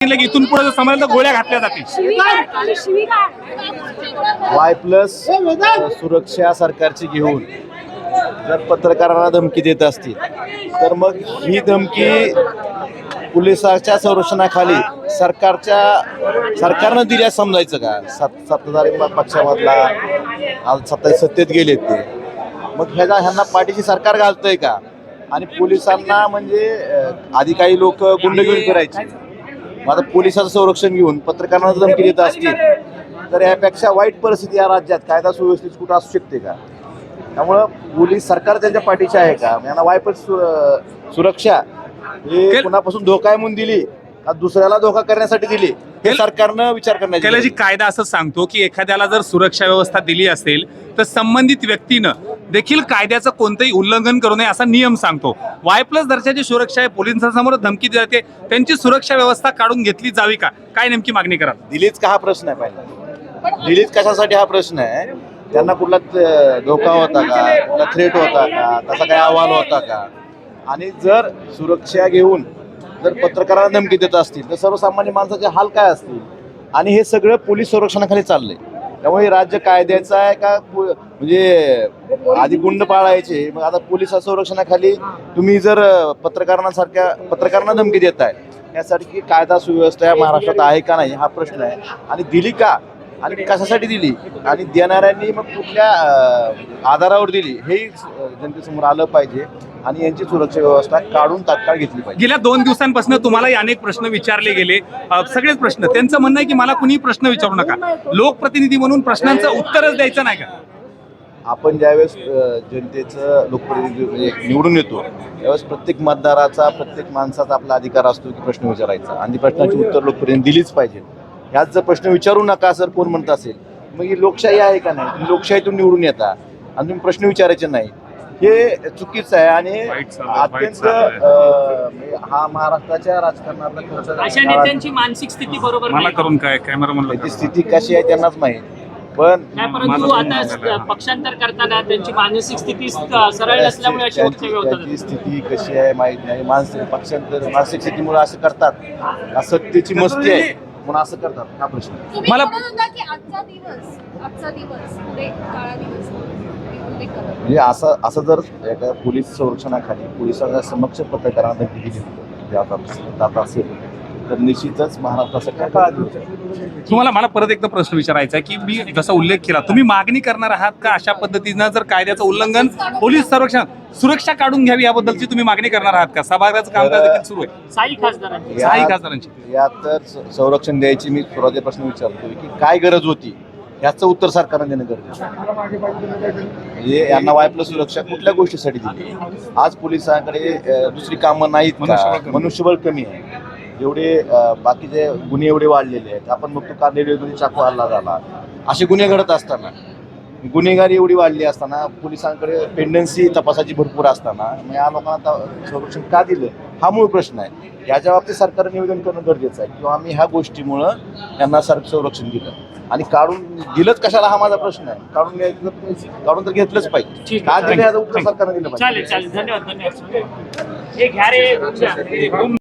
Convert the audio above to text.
इथून पुढे जर समजलं तर गोळ्या घातल्या जातील. Y+ सुरक्षा सरकारची घेऊन जर पत्रकारांना धमकी देत असतील तर मग ही धमकी पोलिसाच्या संरक्षणाखाली सरकारनं दिल्या समजायचं का? सत्ताधारी पक्षामधला आज सत्तेत गेलेत ते, मग ह्यांना पाठीशी सरकार घालतंय का? आणि पोलिसांना म्हणजे आधी काही लोक गुंडगिरी करायची, मग आता पोलिसाचं संरक्षण घेऊन पत्रकारांना धमकी देत असतील तर यापेक्षा वाईट परिस्थिती या राज्यात कायदा सुव्यवस्थेत कुठं असू शकते का? त्यामुळं पोलीस सरकार त्यांच्या पाठीशी आहे का? यांना Y+ सुरक्षा हे कुणापासून धोका म्हणून दिली का दुसऱ्याला धोका करण्यासाठी दिली हे सरकारनं विचार करण्याची. जी कायदा असं सांगतो की एखाद्याला जर सुरक्षा व्यवस्था दिली असेल तर संबंधित व्यक्तीनं देखील कायद्याचं कोणतंही उल्लंघन करू नये असा नियम सांगतो. Y+ दर्जाची सुरक्षा आहे, पोलिसांसमोर धमकी जाते, त्यांची सुरक्षा व्यवस्था काढून घेतली जावी का? काय नेमकी मागणी करा? दिलीच का हा प्रश्न आहे पहिला. दिलीच कशासाठी हा प्रश्न आहे? त्यांना कुठला धोका होता का? कुठला थ्रेट होता का? तसा काही अहवाल होता का? आणि जर सुरक्षा घेऊन जर पत्रकारांना धमकी देत असतील तर सर्वसामान्य माणसाचे हाल काय असतील? आणि हे सगळं पोलीस संरक्षणाखाली चाललंय. त्यामुळे राज्य कायद्याचं आहे का? म्हणजे आधी गुंड पाळायचे, मग आता पोलीस संरक्षणाखाली तुम्ही जर पत्रकारांना धमकी देताय, यासाठी कायदा सुव्यवस्था या महाराष्ट्रात आहे का नाही हा प्रश्न आहे. आणि दिली का आणि कशासाठी दिली आणि देणाऱ्यांनी मग कुठल्या आधारावर दिली हे जनतेसमोर आलं पाहिजे आणि यांची सुरक्षा व्यवस्था काढून तात्काळ घेतली पाहिजे. गेल्या 2 दिवसांपासून तुम्हालाही अनेक प्रश्न विचारले गेले, सगळेच प्रश्न. त्यांचं म्हणणं आहे की मला कुणी प्रश्न विचारू नका, लोकप्रतिनिधी म्हणून प्रश्नांचं उत्तरच द्यायचं नाही का? आपण ज्यावेळेस जनतेचं लोकप्रतिनिधी म्हणजे निवडून येतो त्यावेळेस प्रत्येक मतदाराचा प्रत्येक माणसाचा आपला अधिकार असतो की प्रश्न विचारायचा आणि प्रश्नाची उत्तर लोकप्रतिनिधी दिलीच पाहिजे. ह्यात जर प्रश्न विचारू नका सर कोण म्हणत असेल मग ही लोकशाही आहे का नाही? तुम्ही लोकशाहीतून निवडून येता आणि तुम्ही प्रश्न विचारायचे नाही, हे चुकीचं आहे. आणि अत्यंत हा महाराष्ट्राच्या राजकारणातला अशा नेत्यांची मानसिक स्थिती बरोबर मला करून काय कॅमेरा म्हणलं ती स्थिती कशी आहे त्यांनाच माहीत. पण परंतु आता पक्षांतर करताना त्यांची मानसिक स्थिती सरळ नसल्यामुळे अशी वक्तव्य होतात. त्याची स्थिती कशी आहे माहीत नाही. मानसिक स्थितीमुळे असं करतात का? सत्तेची मस्ती आहे म्हणून असं करतात हा प्रश्न. मला म्हणजे असं जर एका पोलीस संरक्षणाखाली पोलिसांच्या समक्ष पत्रकारांना धमकी दिली जात असेल तर निश्चितच महाराष्ट्रासाठी काळा दिवस आहे. तुम्हाला मला परत एकदा प्रश्न विचारायचा आहे की मी जसा उल्लेख केला, तुम्ही मागणी करणार आहात का अशा पद्धतीनं जर कायद्याचं उल्लंघन पोलीस संरक्षण सुरक्षा काढून घ्यावी याबद्दलची तुम्ही मागणी करणार आहात का? सभागृहाचं कामकाज देखील सुरू आहे. 6 खासदारांची यात तर संरक्षण द्यायची मी सुरुवातीला प्रश्न विचारतोय की काय गरज होती याचं उत्तर सरकारनं देणं गरजेचं आहे. म्हणजे यांना Y+ सुरक्षा कुठल्या गोष्टीसाठी दिली? आज पोलिसांकडे दुसरी कामं नाहीत का? मनुष्यबळ कमी आहे. एवढे बाकीचे गुन्हे एवढे वाढलेले आहेत. आपण बघतो का रेल्वेमध्ये चाकू हल्ला झाला, असे गुन्हे घडत असताना गुन्हेगारी एवढी वाढली असताना पोलिसांकडे पेंडन्सी तपासाची भरपूर असताना मग या लोकांना संरक्षण का दिलं हा मूळ प्रश्न आहे. याच्या बाबतीत सरकारने निवेदन करणं गरजेचं आहे किंवा आम्ही ह्या गोष्टीमुळं यांना संरक्षण दिलं आणि काढून दिलंच कशाला हा माझा प्रश्न आहे. काढून तर घेतलंच पाहिजे. का दिलं याचं उत्तर सरकारने दिलं पाहिजे. चालेल धन्यवाद. हे घ्या रे